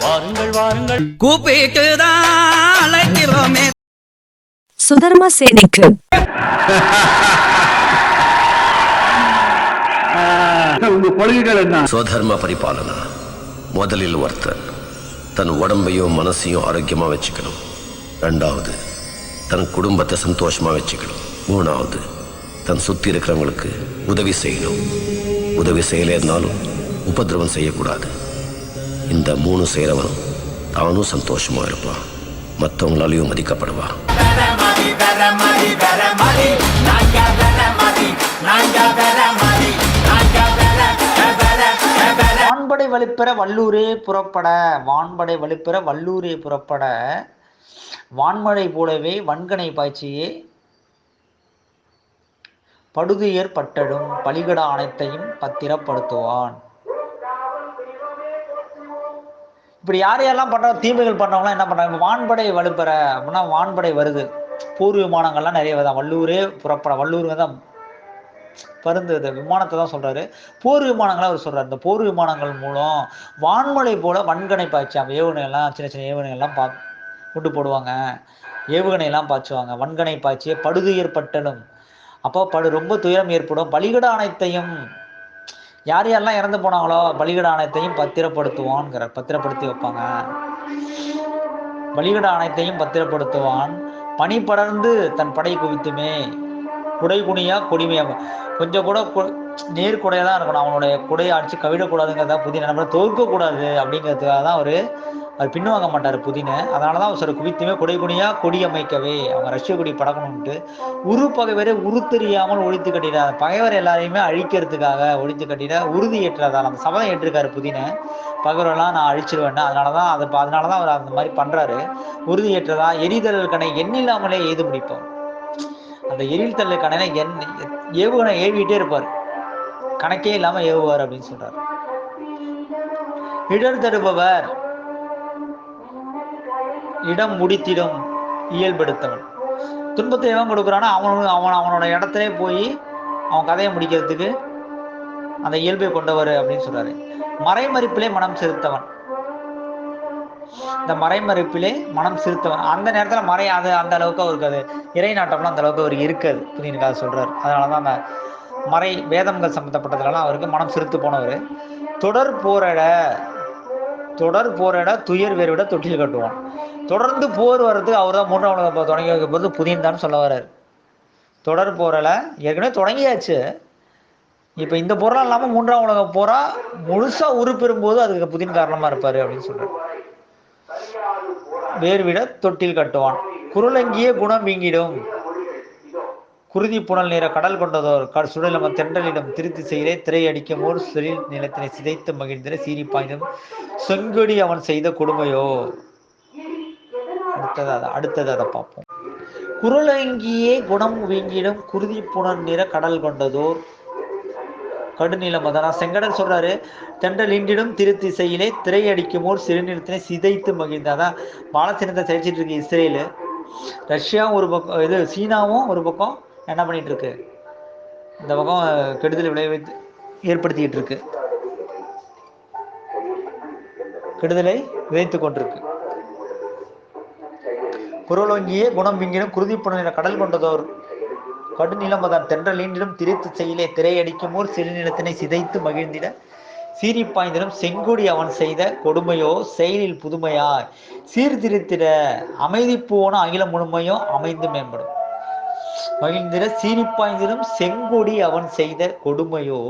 வாருங்கள் வாருங்கள் கூப்பிட்டுதான் அழைக்கிறோமே சுதர்மா சேனைக்கு ஸ்வதர்ம பரிபாலனா. முதலில் ஒருத்தர் தன் உடம்பையும் மனசையும் ஆரோக்கியமா வச்சுக்கணும். ரெண்டாவது தன் குடும்பத்தை சந்தோஷமா வச்சுக்கணும். மூணாவது தன் சுத்தி இருக்கிறவங்களுக்கு உதவி செய்யணும். உதவி செய்யலைன்னாலும் உபதிரவம் செய்யக்கூடாது. இந்த 3 செய்யறவனும் தானும் சந்தோஷமா இருப்பான், மற்றவங்களாலையும் மதிக்கப்படுவான். வான்படை வலுப்பெற வல்லூரே புறப்பட, வான்படை வலுப்பெற வல்லூரே புறப்பட, வான்மழை போலவே வன்கனை பாய்ச்சியே படுதுயர் பட்டடும் பலிகடா அனைத்தையும் பத்திரப்படுத்துவான். இப்படி யாரையெல்லாம் பண்ற தீமைகள் பண்றவங்களாம் என்ன பண்றாங்க? வான்படை வலுப்பெற அப்படின்னா வான்படை வருது, போர் விமானங்கள்லாம் நிறைய வருதான். வல்லூரே புறப்பட, வல்லூருங்க தான் பருந்து விமானத்தை தான் சொல்றாரு, போர் விமானங்களை அவர் சொல்றாரு. இந்த போர் விமானங்கள் மூலம் வான்மழை போல வன்கனை பாய்ச்சி, அந்த ஏவுகணைகள்லாம் சின்ன சின்ன ஏவுகணைகள்லாம் கொண்டு போடுவாங்க, ஏவுகணையெல்லாம் பாய்ச்சுவாங்க. வன்கனை பாய்ச்சியே படுதுயர் பட்டலும், அப்போ ரொம்ப துயரம் ஏற்படும். பலிகடா அனைத்தையும், யார் யாரெல்லாம் இறந்து போனாங்களோ பலிகடா அனைத்தையும் பத்திரப்படுத்துவான்ங்கிறார். பத்திரப்படுத்தி வைப்பாங்க. பலிகடா அனைத்தையும் பத்திரப்படுத்துவான். பனி படர்ந்து தன் படை குவித்துமே குடை குனியா கொடிமையா. கொஞ்சம் கூட நேர்குடையா தான் இருக்கணும், அவனுடைய குடையை அடிச்சு கவிடக்கூடாதுங்கிறதா புதின. நம்ம தோற்கக்கூடாது அப்படிங்கிறதுக்காக தான் அவர் பின்வாங்க மாட்டார் புதின. அதனால தான் அவர் குவித்துமே குடை குனியா கொடி அமைக்கவே, அவங்க ரஷ்ய கொடி படக்கணும்ட்டு உரு பகைவரை உரு தெரியாமல் ஒழித்து கட்டிட, பகைவர் எல்லாரையுமே அழிக்கிறதுக்காக ஒழித்து கட்டிட உறுதி ஏற்றதால் அந்த சபதம் ஏற்றிருக்காரு புதின. பகைவரெல்லாம் நான் அழிச்சிருவேன், அதனாலதான் அவர் அந்த மாதிரி பண்றாரு. உறுதி ஏற்றதா எரிதல் கணை எண்ணில்லாமலே எய்து முடிப்போம். அந்த எரில் தள்ளு கணையில ஏவுகணை ஏவிட்டே இருப்பார், கணக்கே இல்லாம ஏவுவார் அப்படின்னு சொல்றாரு. இடர் தருபவர் இடம் முடித்திடும் இயல்பெடுத்தவன். துன்பத்தை எவன் கொடுக்குறானோ அவனோட இடத்துல போய் அவன் கதையை முடிக்கிறதுக்கு அந்த இயல்பை கொண்டவர் அப்படின்னு சொல்றாரு. மறைமறிப்பிலே மனம் செலுத்தவன், இந்த மறைமறிப்பிலே மனம் செலுத்தவன். அந்த நேரத்துல அது அந்த அளவுக்கு அவருக்கு அது இறை நாட்டம்லாம் அந்த அளவுக்கு அவருக்கு இருக்காது, புதினுக்காக சொல்றாரு. அதனாலதான் அந்த வேதங்கள் சம்பந்தப்பட்டதுலாம் அவருக்கு மனம் செலுத்து போனவர். தொடர் போரிட துயர் வேறுவிட தொட்டில் கட்டுவான். தொடர்ந்து போர் வர்றதுக்கு அவர் தான் 3ஆம் உலக போர் தொடங்கி வைக்க போது புதின் தான் சொல்ல வர்றாரு. தொடர் போரில் ஏற்கனவே தொடங்கியாச்சு, இப்ப இந்த போரெல்லாம் இல்லாம 3ஆம் உலக போரா முழுசா உருப்பெறும் போது அதுக்கு புதின் காரணமா இருப்பாரு அப்படின்னு சொல்றாரு. வேறுவிட தொட்டில் கட்டுவான். குருளங்கிய குணம் வீங்கிடும், குருதி புனல் நீர கடல் கொண்டதோர் சுடலம தென்றலிடம் திருத்தி செய்தே திரை அடிக்கும் ஓர் செழில் நிலத்தினை சிதைத்து மகிழ்ந்திர சீரி பாய்ந்தும் செங்கொடி அவன் செய்த கொடுமையோ. அடுத்தது அதை பார்ப்போம். குருளங்கியே குணம் வீங்கிடும், குருதி புனல் நீர கடல் கொண்டதோர் கடுநிலம். அதான் செங்கடல் சொல்றாரு. தென்றல் இன்றிடும் திருத்தி செய்யிலே திரை அடிக்கும் ஓர் சிறுநிலத்தினை சிதைத்து மகிழ்ந்தாதான் பாலஸ்தீனத்தை சிதைச்சிட்டு இருக்கு இஸ்ரேலு. ரஷ்யாவும் ஒரு பக்கம், சீனாவும் ஒரு பக்கம் என்ன பண்ணிட்டு இருக்கு, இந்த பக்கம் கெடுதல் விளைவித்து ஏற்படுத்திக்கிட்டு இருக்கு, கெடுதலை விதைத்துக் கொண்டிருக்கு. குரலோங்கியே குணம் வீங்கிடும், குருதி புனலின கடல் கொண்டதோர் கடுநிலம். அதான் தென்றல் ஈண்டிலும் திரித்து செய்யிலே திரை அடிக்கும் ஓர் சிறுநிலத்தினை சிதைத்து மகிழ்ந்திட சீரி பாய்ந்திடும் செங்கொடி அவன் செய்த கொடுமையோ செயலில் புதுமையாய் சீர்திருத்திட அமைதி போன அகிலம் முழுமையோ அமைந்து மேம்படும். மகிழ்ந்திட சீரிப்பாய்ந்திடும் செங்கொடி அவன் செய்த கொடுமையோ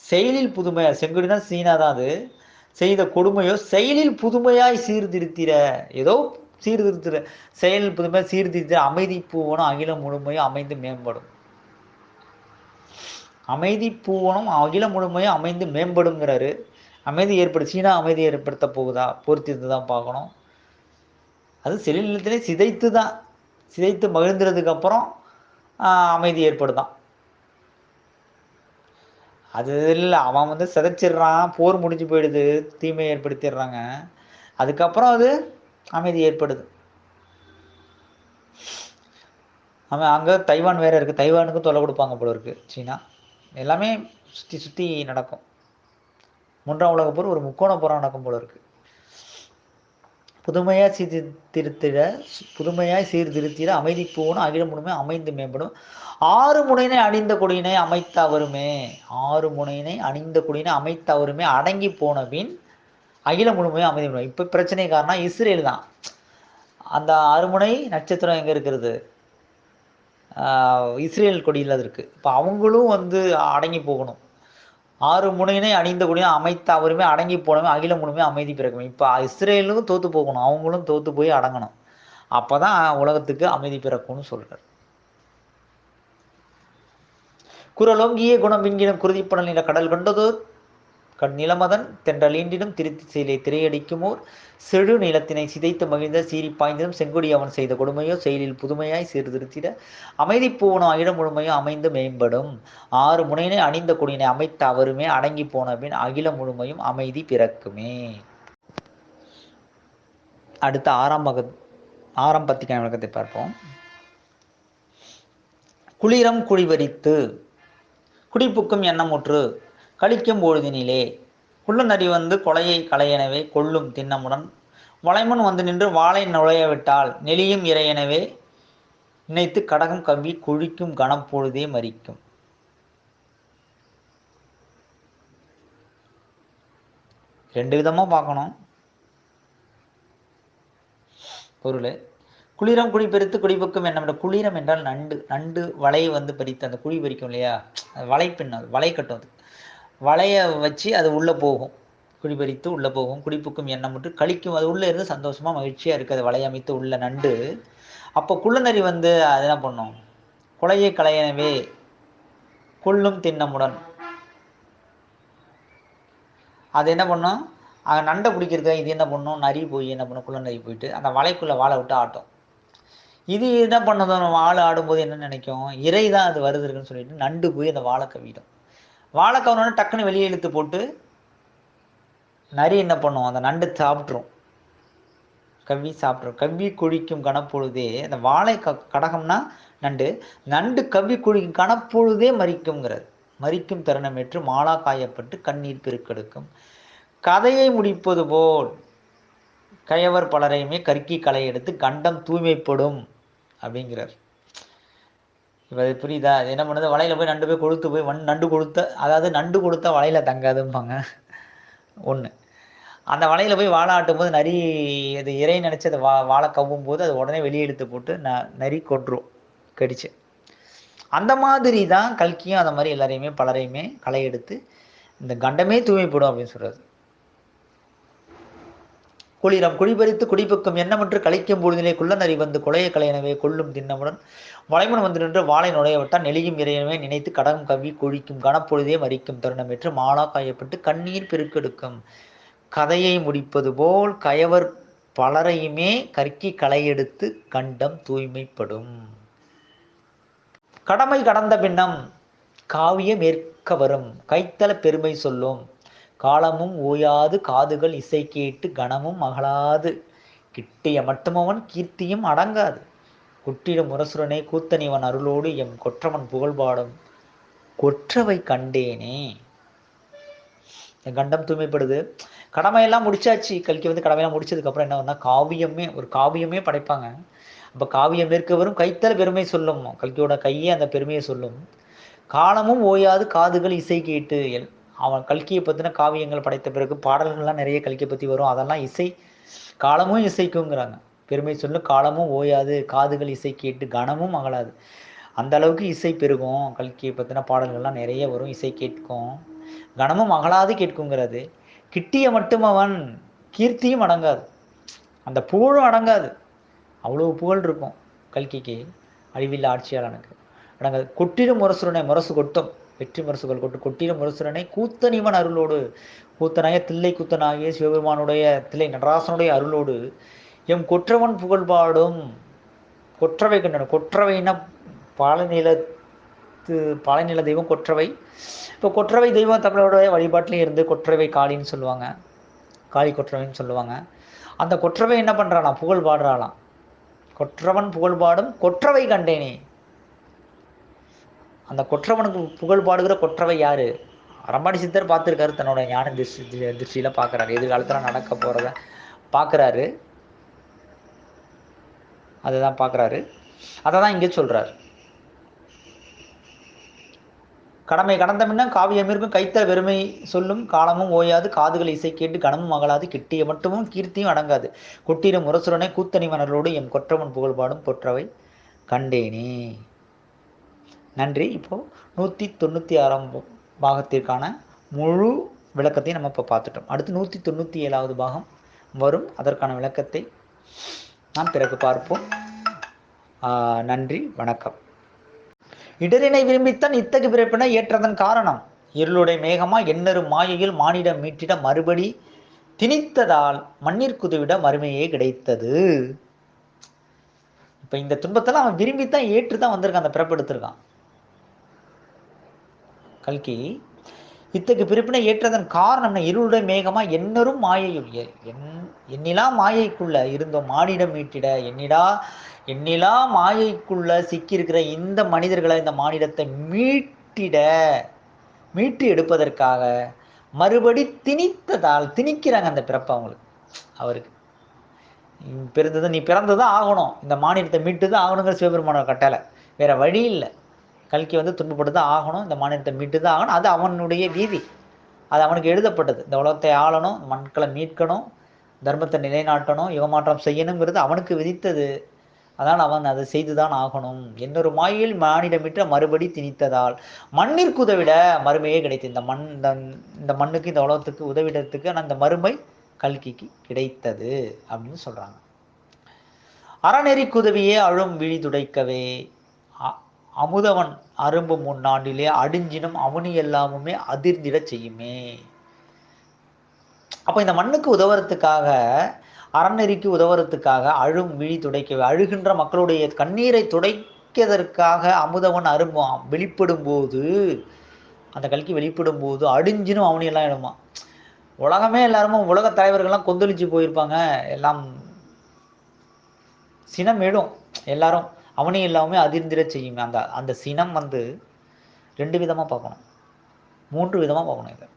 செயலில் புதுமையா, செங்கொடினா சீனா தான், அது செய்த கொடுமையோ செயலில் புதுமையாய் சீர்திருத்திட, ஏதோ சீர்திருத்திட, செயலில் புதுமையா சீர்திருத்திட அமைதி பூவனும் அகிலம் முழுமையும் அமைந்து மேம்படும். அமைதி பூவனும் அகிலம் முழுமையும் அமைந்து மேம்படுங்கிறாரு. அமைதி சீனா அமைதி ஏற்படுத்த போகுதா, பொறுத்திருந்து தான் பார்க்கணும். அது செழில் நிலத்திலே சிதைத்து மகிழ்ந்ததுக்கு அப்புறம் அமைதி ஏற்படுதான். அது இல்லை, அவன் சிதைச்சிடுறான், போர் முடிஞ்சு போயிடுது, தீமை ஏற்படுத்திடுறாங்க, அதுக்கப்புறம் அது அமைதி ஏற்படுது. அவன் அங்கே தைவான் வேற இருக்கு, தைவானுக்கும் தொலை கொடுப்பாங்க போல இருக்கு சீனா. எல்லாமே சுற்றி நடக்கும். 3ஆம் உலக போர் ஒரு முக்கோண போரா நடக்கும் போல இருக்கு. புதுமையாய் சீர்திருத்திட அமைதி போகணும் அகிலம் முழுமே அமைந்து மேம்படும். ஆறு முனையினை அணிந்த கொடியினை அமைத்த அவருமே, ஆறு முனையினை அணிந்த கொடியினை அமைத்த அவருமே அடங்கி போன பின் அகிலம் முழுமையும் அமைதி. இப்போ பிரச்சனை காரணம் இஸ்ரேல் தான். அந்த அருமுனை நட்சத்திரம் எங்கே இருக்கிறது? இஸ்ரேல் கொடியில் இருக்கு. இப்போ அவங்களும் அடங்கி போகணும். ஆறு முனையினை அணிந்த கொடியினை அமைத்த அவருமே அடங்கி போனவே அகிலம் முழுமே அமைதி பிறக்கும். இப்போ இஸ்ரேலும் தோத்து போகணும், அவங்களும் தோத்து போய் அடங்கணும். அப்போதான் உலகத்துக்கு அமைதி பிறக்கும்னு சொல்றார். குரலோங்கிய குணம் விங்கிடும் குருதிப்படல் நில கடல் கண்டதோர் நிலமதன் தென்றலீண்டினும் திருத்தி செயலை திரையடிக்குமோர் செழு நிலத்தினை சிதைத்து மகிழ்ந்த சீறி பாய்ந்ததும் செங்கொடி அவன் செய்த கொடுமையோ செயலில் புதுமையாய் சீர்திருத்திட அமைதி போன அகிலம் முழுமையோ அமைந்து மேம்படும். ஆறு முனையினை அணிந்த கொடியினை அமைத்த அவருமே அடங்கி போன பின் அகிலம் முழுமையும் அமைதி பிறக்குமே. அடுத்த ஆறாம் பத்திக்கான விளக்கத்தை பார்ப்போம். குளிரம் குழிவரித்து குடிப்புக்கும் எண்ணமுற்று கழிக்கும் பொழுதினிலே குள்ளநரி கொலையை களையெனவே கொள்ளும் திண்ணமுடன் வளைமன் நின்று வாளை நுழைய விட்டால் நெளியும் இறையெனவே நினைத்து கடகம் கவ்வி குழிக்கும் கனப்பொழுதே மறிக்கும். ரெண்டு விதமா பார்க்கணும் பொருள். குளிரம் குழி பெருத்து குடிப்புக்கும் என்ன? குளிரம் என்றால் நண்டு வலை பறித்து அந்த குழி பறிக்கும் இல்லையா, வலைப்பின் வலை கட்டும். அது வலையை வச்சு அது உள்ளே போகும், குழி பறித்து உள்ளே போகும். குடிப்புக்கும் எண்ணம் விட்டு கழிக்கும், அது உள்ளே இருந்து சந்தோஷமாக மகிழ்ச்சியாக இருக்குது வலை அமைத்து உள்ள நண்டு. அப்போ குள்ளநரி அது என்ன பண்ணும்? கொலையை களையனவே கொள்ளும் திண்ணமுடன் அது என்ன பண்ணும்? நண்டை பிடிக்கிறதுக்காக இது என்ன பண்ணும்? நரி போய் என்ன பண்ணும்? குள்ளநரி போயிட்டு அந்த வலைக்குள்ளே வாழை விட்டு ஆட்டும். இது என்ன பண்ணதும் வாழை ஆடும்போது என்ன நினைக்கும்? இறை தான் அது வருது இருக்குன்னு சொல்லிட்டு நண்டு போய் அந்த வாழை கவிடும். வாழை கவனோட டக்குன்னு வெளியே இழுத்து போட்டு நரி என்ன பண்ணும்? அந்த நண்டு சாப்பிட்ரும், கவ்வி சாப்பிட்ரும். கவ்வி குழிக்கும் கனப்பொழுதே அந்த வாழை கடகம்னா நண்டு கவ்வி குழிக்கும் கனப்பொழுதே மறிக்கும்ங்கிறது. மறிக்கும் தருணமேற்று மாலா காயப்பட்டு கண்ணீர் பெருக்கெடுக்கும். கதையை முடிப்பது போல் கயவர் பலரையுமே கற்கி களை எடுத்து கண்டம் தூய்மைப்படும் அப்படிங்கிறார். இப்போ அது புரியுதா? அது என்ன பண்ணுது? வலையில் போய் நண்டு போய் கொளுத்து போய் நண்டு கொளுத்த, அதாவது நண்டு கொடுத்த வலையில் தங்காதும்பாங்க ஒன்று. அந்த வலையில் போய் வாழை ஆட்டும் போது நரி அது இறை நினச்சி அதை வாழை கவ்வும் போது அது உடனே வெளியே எடுத்து போட்டு நரி கொன்றும் கடிச்சு. அந்த மாதிரி தான் கல்கியும் அந்த மாதிரி எல்லாரையுமே பலரையுமே களை எடுத்து இந்த கண்டமே தூய்மைப்படும் அப்படின்னு சொல்கிறது. குளிரம் குழிபறித்து குடிப்புக்கும் எண்ணமற்று கழிக்கும் பொழுதிலே குள்ளநரி கொலையை களையனவே கொள்ளும் திண்ணமுடன் வளைமன் நின்று வாளை நுழைய விட்டால் நெளியும் இறையனவே நினைத்து கடகம் கவ்வி குழிக்கும் கனப்பொழுதே மறிக்கும் தருணமேற்று மாலா காயப்பட்டு கண்ணீர் பெருக்கெடுக்கும். கதையை முடிப்பது போல் கயவர் பலரையுமே கற்கி களையெடுத்து கண்டம் தூய்மைப்படும். கடமை கடந்த பின்னம் காவியம் ஏற்க வரும் கைத்தல பெருமை சொல்லும். காலமும் ஓயாது காதுகள் இசை கேட்டு கணமும் அகலாது கிட்டிய மட்டுமவன் கீர்த்தியும் அடங்காது. குட்டிடும் முரசுரனே கூத்தனிவன் அருளோடு எம் கொற்றவன் புகழ்பாடும் கொற்றவை கண்டேனே. என் கண்டம் தூய்மைப்படுது. கடமையெல்லாம் முடிச்சாச்சு. கல்கி கடமையெல்லாம் முடிச்சதுக்கப்புறம் என்ன ஒன்றா காவியமே படைப்பாங்க. அப்போ காவியம் ஏற்க வரும் கைத்தல பெருமை சொல்லும். கல்கியோட கையே அந்த பெருமையை சொல்லும். காலமும் ஓயாது காதுகள் இசை கேட்டு அவன் கல்கியை பற்றின காவியங்கள் படைத்த பிறகு பாடல்கள்லாம் நிறைய கல்கியை பற்றி வரும். அதெல்லாம் இசை காலமும் இசைக்குங்கிறாங்க. பெருமை சொல்லு காலமும் ஓயாது காதுகள் இசை கேட்டு கணமும் அகலாது. அந்த அளவுக்கு இசை பெருகும். கல்கியை பற்றின பாடல்கள்லாம் நிறைய வரும், இசை கேட்கும், கணமும் அகலாது கேட்குங்கிறது. கிட்டிய மட்டும் அவன் கீர்த்தியும் அடங்காது, அந்த புகழும் அடங்காது. அவ்வளோ புகழ் இருக்கும் கல்கிக்கு, அழிவில்ல ஆட்சியாளனுக்கு அடங்காது. கொட்டிடும் முரசுரனை முரசு கொட்டும், வெற்றி முரசுகள் கொட்டிடும் முரசுரனை கூத்தனிவன் அருளோடு, கூத்தனாய தில்லை கூத்தனாகிய சிவபெருமானுடைய தில்லை நடராசனுடைய அருளோடு எம் கொற்றவன் புகழ்பாடும் கொற்றவை கண்டன. கொற்றவைன்னா பாலைநில தெய்வம் கொற்றவை. இப்போ கொற்றவை தெய்வம் தமிழோடைய வழிபாட்டிலையும் இருந்து கொற்றவை காளின்னு சொல்லுவாங்க, காளி கொற்றவைன்னு சொல்லுவாங்க. அந்த கொற்றவை என்ன பண்ணுறாளாம்? புகழ் பாடுறாளாம். கொற்றவன் புகழ்பாடும் கொற்றவை கண்டேனே. அந்த கொற்றவனுக்கு புகழ் பாடுகிற கொற்றவை யாரு? அரம்பாடி சித்தர் பார்த்துருக்காரு, தன்னோட ஞான திருஷ்டியில் பார்க்குறாரு, எதிர்காலத்தில் நடக்க போகிறத பார்க்குறாரு. அதை தான் பார்க்குறாரு. அதை தான் இங்கே சொல்கிறார். கடமை கடந்த முன்ன காவியம் இருக்கும் கைத்த வெறுமை சொல்லும் காலமும் ஓயாது காதுகள் இசை கேட்டு கணமும் அகலாது கிட்டிய மட்டுமும் கீர்த்தியும் அடங்காது கொட்டிர முரசுரனை கூத்தணி மணலோடு எம் கொற்றவன் புகழ்பாடும் கொற்றவை கண்டேனே. நன்றி. இப்போ 196ஆம் பாகத்திற்கான முழு விளக்கத்தை நம்ம இப்போ பார்த்துட்டோம். அடுத்து 197வது பாகம் வரும். அதற்கான விளக்கத்தை நாம் பிறகு பார்ப்போம். நன்றி, வணக்கம். இடரினை விரும்பித்தான் இத்தகு பிறப்பினை ஏற்றதன் காரணம் இருளுடை மேகமா எண்ணறு மாயையில் மானிடம் மீட்டிட மறுபடி திணித்ததால் மண்ணிற்குதுவிட மறுமையே கிடைத்தது. இப்ப இந்த துன்பத்தெல்லாம் அவன் விரும்பித்தான் ஏற்றுதான் வந்திருக்கான், அந்த பிறப்பு எடுத்திருக்கான் கல்கி. இத்தகு பிறப்பினை ஏற்றதன் காரணம் இருளுடைய மேகமா எண்ணரும் மாயையும் எண்ணிலா மாயைக்குள்ள இருந்தோம் மானிடம் மீட்டிட எண்ணிலா மாயைக்குள்ள சிக்கியிருக்கிற இந்த மனிதர்களை இந்த மானிடத்தை மீட்டு எடுப்பதற்காக மறுபடி திணிக்கிறாங்க அந்த பிறப்பை அவருக்கு பிறந்தது நீ பிறந்ததான் ஆகணும், இந்த மானிடத்தை மீட்டுதான் ஆகணுங்கிற சிவபெருமானோட கட்டளை, வேற வழி இல்லை. கல்கி துன்பப்பட்டு தான் ஆகணும், இந்த மானிடத்தை மீட்டு தான் ஆகணும். அது அவனுடைய வீதி, அது அவனுக்கு எழுதப்பட்டது. இந்த உலகத்தை ஆளணும், மக்களை மீட்கணும், தர்மத்தை நிலைநாட்டணும், யுகமாற்றம் செய்யணுங்கிறது அவனுக்கு விதித்தது. அதனால் அவன் அதை செய்துதான் ஆகணும். என்னொரு மாயில் மானிடம் மீட்ட மறுபடி திணித்ததால் மண்ணிற்கு உதவிட மறுமையே கிடைத்தது. இந்த மண்ணுக்கு இந்த உலகத்துக்கு உதவிடத்துக்கு அந்த மறுமை கல்கிக்கு கிடைத்தது அப்படின்னு சொல்றாங்க. அறநெறிக்கு உதவியே அழும் விழி துடைக்கவே அமுதவன் அரும்பு முன்னாண்டிலே அடிஞ்சினும் அவனி எல்லாமுமே அதிர்ந்திட செய்யுமே. அப்ப இந்த மண்ணுக்கு உதவுறதுக்காக, அறநெறிக்கு உதவுறதுக்காக அழும் விழி துடைக்கவே, அழுகின்ற மக்களுடைய கண்ணீரை துடைக்கிறதற்காக அமுதவன் அரும்பும் வெளிப்படும் போது, அந்த கல்கி வெளிப்படும் போது அடிஞ்சினும் அவனி எல்லாம் எழுமா. உலகமே எல்லாருமே உலக தலைவர்கள்லாம் கொந்தளிச்சு போயிருப்பாங்க, எல்லாம் சினம் எழும், எல்லாரும் அவனே எல்லாமே அதிர்ந்திட செய்யும். அந்த சினம் 2 விதமாக பார்க்கணும், 3 விதமாக பார்க்கணும். இதை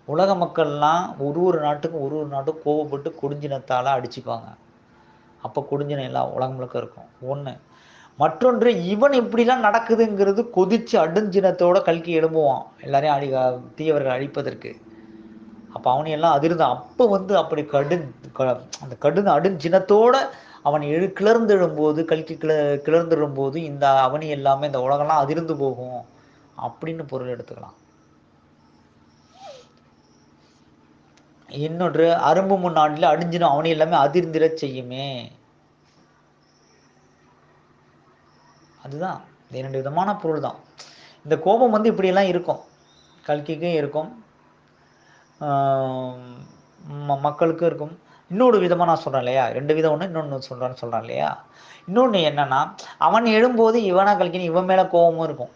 உலக மக்கள்லாம் ஒரு நாட்டுக்கும் கோவப்பட்டு கொடுஞ்சினத்தால் அடிச்சுக்குவாங்க. அப்போ கொடுஞ்சினம் எல்லாம் உலகம் முழுக்க இருக்கும். ஒன்று. மற்றொன்று, இவன் இப்படிலாம் நடக்குதுங்கிறது கொதிச்சு அடுஞ்சினத்தோட கல்கி எழும்புவான், எல்லாரையும் தீயவர்கள் அழிப்பதற்கு. அப்போ அவனையெல்லாம் அதிர்ந்தான். அப்போ அப்படி அந்த கடுந்த அடுஞ்சினத்தோட அவன் கிளர்ந்து எழும்போது, கல்கி கிளர்ந்து எழும்போது இந்த அவனி எல்லாமே இந்த உலகம்லாம் அதிர்ந்து போகும் அப்படின்னு பொருள் எடுத்துக்கலாம். இன்னொன்று, அரும்பு முன்னாடில அடிஞ்சினும் அவனி எல்லாமே அதிர்ந்திட செய்யுமே. அதுதான் 2 விதமான பொருள் தான். இந்த கோபம் இப்படியெல்லாம் இருக்கும், கல்கிக்கும் இருக்கும், மக்களுக்கும் இருக்கும். இன்னொரு விதமாக நான் சொல்கிறேன் இல்லையா, 2 விதம். ஒன்று இன்னொன்று சொல்கிறேன் இல்லையா. இன்னொன்று என்னன்னா, அவன் எழும்போது இவனா கல்கின்னு இவன் மேலே கோபமும் இருக்கும்,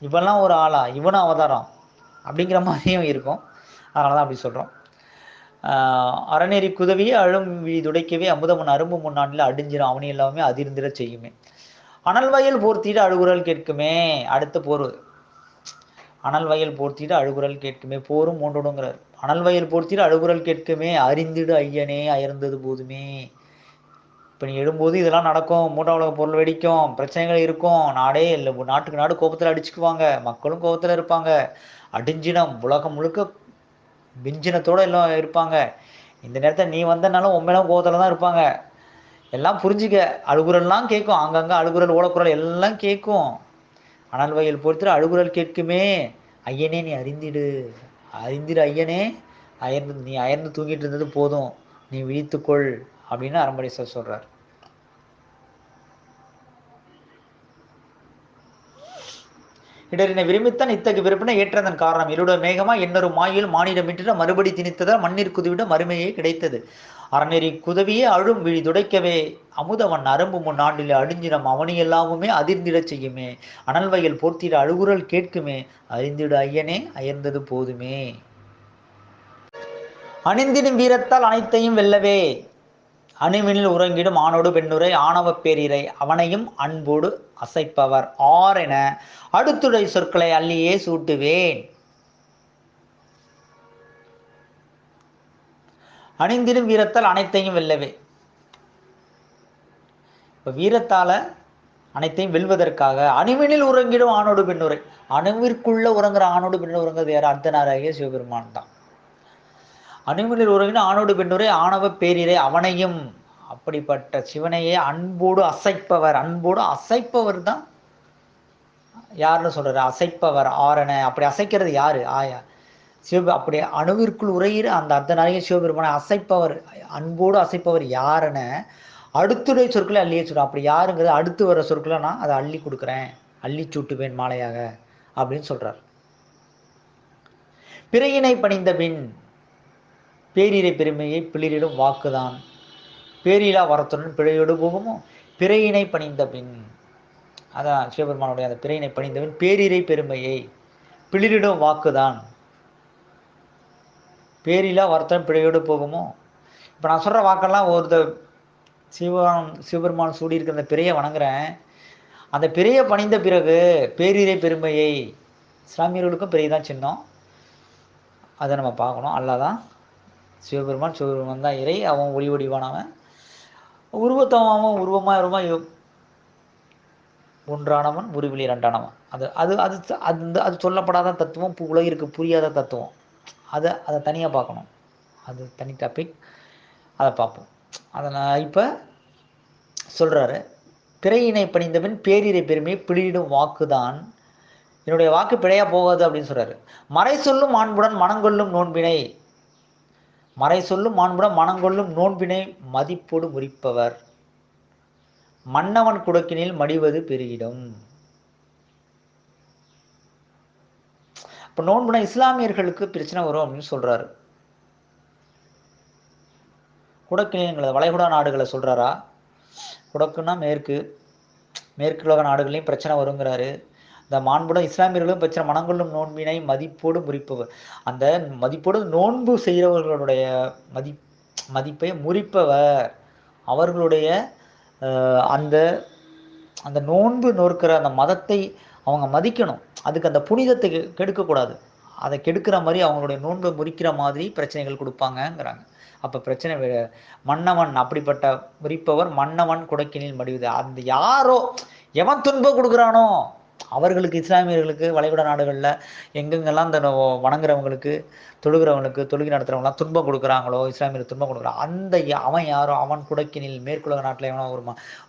இவெல்லாம் ஒரு ஆளா, இவனும் அவதாரம் அப்படிங்கிற மாதிரியும் இருக்கும். அதனால தான் அப்படி சொல்கிறோம். அறநெறி குதவியே அழும் விழி துடைக்கவே அமுதவன் அரும்பு முன்னாண்டில் அடிஞ்சிடும் அவனி எல்லாமே அதிர்ந்திட செய்யுமே. அனல் வயல் போர்த்திட்டு அழுகுரல் கேட்குமே. அடுத்த போர், அனல் வயல் போர்த்திட்டு அழுகுரல் கேட்குமே. போரும் 3ங்கிறார். அனல் வயல் போர்த்திட்டு அழுகுரல் கேட்குமே அறிந்திடு ஐயனே அயர்ந்தது போதுமே. இப்போ நீ எழும்போது இதெல்லாம் நடக்கும், 3ஆம் உலக பொருள் வெடிக்கும், பிரச்சனைகள் இருக்கும், நாடே இல்லை, நாட்டுக்கு நாடு கோபத்தில் அடிச்சுக்குவாங்க, மக்களும் கோபத்தில் இருப்பாங்க, அடிஞ்சினம் உலகம் முழுக்க விஞ்சினத்தோடு எல்லாம் இருப்பாங்க. இந்த நேரத்தில் நீ வந்தனாலும் உண்மையிலும் கோபத்தில் தான் இருப்பாங்க. எல்லாம் புரிஞ்சுக்க, அழுகுரல்லாம் கேட்கும், அங்கங்கே அழுகுரல் ஓலக்குரல் எல்லாம் கேட்கும். அனல் வயல் பொறுத்து அழுகுரல் கேட்குமே ஐயனே நீ அறிந்திடு ஐயனே, நீ அயர்ந்து தூங்கிட்டு இருந்தது போதும், நீ விழித்துக்கொள் அப்படின்னு அறம்படீஸ்வரர் சொல்றார். இடரினை விரும்பித்தான் இத்தகு விருப்பினை ஏற்றதன் காரணம் இருட மேகமா என்னொரு மாயில் மானிடமிட்டு மறுபடி திணித்ததால் மண்ணிற்குதுவிட மறுமையே கிடைத்தது. அறநெறி குதவியே அழும் விழி துடைக்கவே அமுதவன் அரும்பு முன்னாண்டில் அடிஞ்சினம் அவனி எல்லாமுமே அதிர்ந்திட செய்யுமே. அனல் வயல் போர்த்திட அழுகுரல் கேட்குமே அறிந்திடு ஐயனே அயர்ந்தது போதுமே. அணிந்திடும் வீரத்தால் அனைத்தையும் வெல்லவே அணுவினில் உறங்கிடும் ஆணோடு பெண்ணுரை ஆணவ பேரிரை அவனையும் அன்போடு அசைப்பவர் ஆர் என அடுத்துடை சொற்களை அள்ளியே சூட்டுவேன். அணிந்திடும் வீரத்தால் அனைத்தையும் வெல்லவே. இப்போ வீரத்தால் அனைத்தையும் வெல்வதற்காக அணுவினில் உறங்கிடும் ஆணோடு பெண்ணுரை. அணுவிற்குள்ள உறங்குற ஆணோடு பெண்ணு உறங்குறது யார்? அர்த்தநாராகிய சிவபெருமான் தான். அணுவினில் உறங்கின ஆணோடு பெண்ணுரை ஆணவ பேரிரை அவனையும், அப்படிப்பட்ட சிவனையே அன்போடு அசைப்பவர். அன்போடு அசைப்பவர் தான் யாருன்னு சொல்றாரு? அசைப்பவர் ஆரண. அப்படி அசைக்கிறது யாரு? ஆயா அப்படி அணுவிற்குள் உரையிற அந்த அர்த்தநாயக சிவபெருமானை அசைப்பவர், அன்போடு அசைப்பவர் யாருன்னு அடுத்துடைய சொற்களை அள்ளியே சொல்கிறேன். அப்படி யாருங்கிறது அடுத்து வர சொற்களை நான் அதை அள்ளி கொடுக்குறேன், அள்ளி சூட்டுவேன் மாலையாக அப்படின்னு சொல்றார். பிறையினை பணிந்த பின் பேரிரை பெருமையை பிளிரிடும் வாக்குதான். பேரிலா வரத்துடன் பிழையோடு போகுமோ பிறையினை பணிந்த பின். அதான் சிவபெருமானுடைய அந்த பிறையினை பணிந்த பின் பேரிரை பெருமையை பிளிரிடும் வாக்குதான். பேரிலா வருத்தம் பிழையோடு போகுமோ. இப்போ நான் சொல்கிற வாக்கெல்லாம் சிவபெருமான் சூடி இருக்கிற அந்த பிறையை வணங்குறேன். அந்த பிறையை பணிந்த பிறகு பேரிரை பெருமையை, இஸ்லாமியர்களுக்கும் பிறை தான் சின்னம், அதை நம்ம பார்க்கணும். அல்லாதான் சிவபெருமான் தான் இறை. அவன் ஒளி வடிவானவன், உருவத்தவன் உருவமாக ஒன்றானவன் உருவிலி இரண்டானவன். அது அது அது அது அது சொல்லப்படாத தத்துவம், உலகிற்கு புரியாத தத்துவம். அதை தனியாக பார்க்கணும், அது தனி டாபிக், அதை பார்ப்போம். அதை நான் இப்போ சொல்கிறாரு. பிறையினை பணிந்தவன் பேரிரை பெருமையை பிடியிடும் வாக்குதான். என்னுடைய வாக்கு பிழையாக போகாது அப்படின்னு சொல்கிறாரு. மறை சொல்லும் மாண்புடன் மனங்கொள்ளும் நோன்பினை, மறை சொல்லும் மாண்புடன் மனங்கொள்ளும் நோன்பினை மதிப்போடு முறிப்பவர் மன்னவன் குடக்கினில் மடிவது பெருகிடும். இப்போ நோன்புனா இஸ்லாமியர்களுக்கு பிரச்சனை வரும் அப்படின்னு சொல்றாரு. குடக்கினியங்களை வளைகுடா நாடுகளை சொல்றாரா? குடக்குன்னா மேற்குலக நாடுகளையும் பிரச்சனை வருங்கிறாரு. இந்த மாண்புடன் இஸ்லாமியர்களும் பிரச்சனை. மனங்கொள்ளும் நோன்பினை மதிப்போடு முறிப்பவர், அந்த மதிப்போடு நோன்பு செய்கிறவர்களுடைய மதிப்பை முறிப்பவர். அவர்களுடைய அந்த அந்த நோன்பு நோக்கிற அந்த மதத்தை அவங்க மதிக்கணும். அதுக்கு அந்த புனிதத்தை கெடுக்கக்கூடாது. அதை கெடுக்கிற மாதிரி அவங்களுடைய நோன்பை முறிக்கிற மாதிரி பிரச்சனைகள் கொடுப்பாங்கங்கிறாங்க. அப்போ பிரச்சனை மன்னவன், அப்படிப்பட்ட முறிப்பவர் மன்னவன் குடக்கினில் மடிவுது. அந்த யாரோ எவன் துன்பம் கொடுக்குறானோ அவர்களுக்கு, இஸ்லாமியர்களுக்கு வளைகுடா நாடுகளில் எங்கெங்கெல்லாம் இந்த வணங்குறவங்களுக்கு, தொழுகிறவங்களுக்கு, தொழுகை நடத்துகிறவங்களாம் துன்பம் கொடுக்குறாங்களோ, இஸ்லாமியர்கள் துன்பம் கொடுக்குறான், அந்த அவன் யாரோ அவன் குடக்கினில் மேற்குலக நாட்டில் எவனோ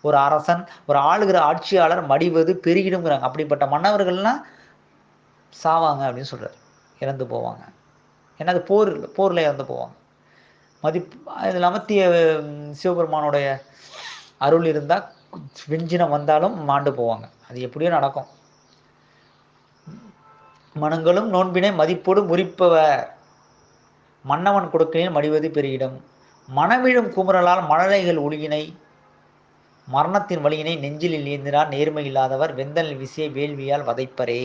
ஒரு அரசன், ஒரு ஆளுகிற ஆட்சியாளர் மடிவது பெருகிடுங்கிறாங்க. அப்படிப்பட்ட மன்னவர்கள்லாம் சாவாங்க அப்படின்னு சொல்கிறார். இறந்து போவாங்க. ஏன்னா அது போரில் இறந்து போவாங்க. இது இல்லாமல் சிவபெருமானுடைய அருள் இருந்தால் வெஞ்சினம் வந்தாலும் மாண்டு போவாங்க. அது எப்படியோ நடக்கும். மனங்களும் நோன்பினை மதிப்போடு முறிப்பவர் மன்னவன் கொடுக்கையில் மடிவது பெருகிடும். மனவிழும் குமுறலால் மழலைகள் ஒழுகினை மரணத்தின் வழியினை நெஞ்சில் ஏந்தினார் நேர்மை இல்லாதவர் வெந்தல் விசையை வேள்வியால் வதைப்பரே.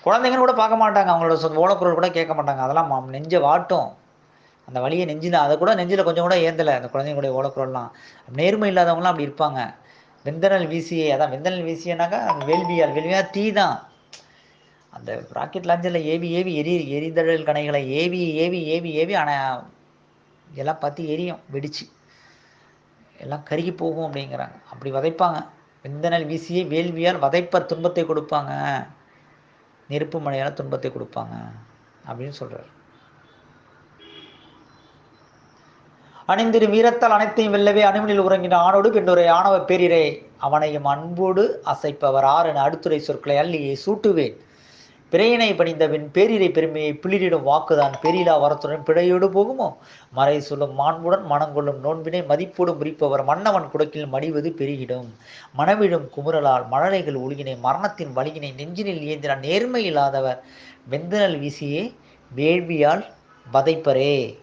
குழந்தைங்கன்னு கூட பார்க்க மாட்டாங்க, அவங்களோட ஓலக்குரல் கூட கேட்க மாட்டாங்க. அதெல்லாம் நெஞ்ச வாட்டும். அந்த வழியை நெஞ்சில், அதை கூட நெஞ்சில் கொஞ்சம் கூட ஏந்தலை அந்த குழந்தைங்களுடைய ஓலக்குரல்லாம். நேர்மை இல்லாதவங்களாம் அப்படி இருப்பாங்க. வெந்தனல் வீசியே, அதான் வெந்தனல் வீசியனாக்கா வேள்வியால் தீ தான். அந்த ராக்கெட் லாஞ்சரில் ஏவி எரிதழல் கணைகளை ஏவி ஆனால் எல்லாம் பற்றி எரியும், வெடிச்சு எல்லாம் கருகி போகும் அப்படிங்கிறாங்க. அப்படி வதைப்பாங்க. வெந்தனல் வீசியே வேள்வியால் வதைப்பர் துன்பத்தை கொடுப்பாங்க, நெருப்பு மழையால் துன்பத்தை கொடுப்பாங்க அப்படின்னு சொல்றாரு. அணிந்திரு வீரத்தால் அனைத்தையும் வெல்லவே அணுவினில் உறங்கின ஆணோடு பெண்ணுரை ஆணவ பேரிரை அவனையும் அன்போடு அசைப்பவர் ஆறு அடுத்துரை சொற்களை அள்ளியை சூட்டுவேன். பிறையினை பணிந்தபின் பேரிரை பெருமையை பிளிரிடும் வாக்குதான். பெரிலா வரத்துடன் பிழையோடு போகுமோ. மறை சொல்லும் மாண்புடன் மனங்கொள்ளும் நோன்பினை மதிப்போடு முறிப்பவர் மன்னவன் குடக்கில் மடிவது பெருகிடும். மனவிழும் குமுறலால் மழலைகள் ஒழுகினை மரணத்தின் வலியினை நெஞ்சினில் ஏந்தினார் நேர்மை இல்லாதவர் வெந்தனல் வீசியே வேள்வியால் வதைப்பரே.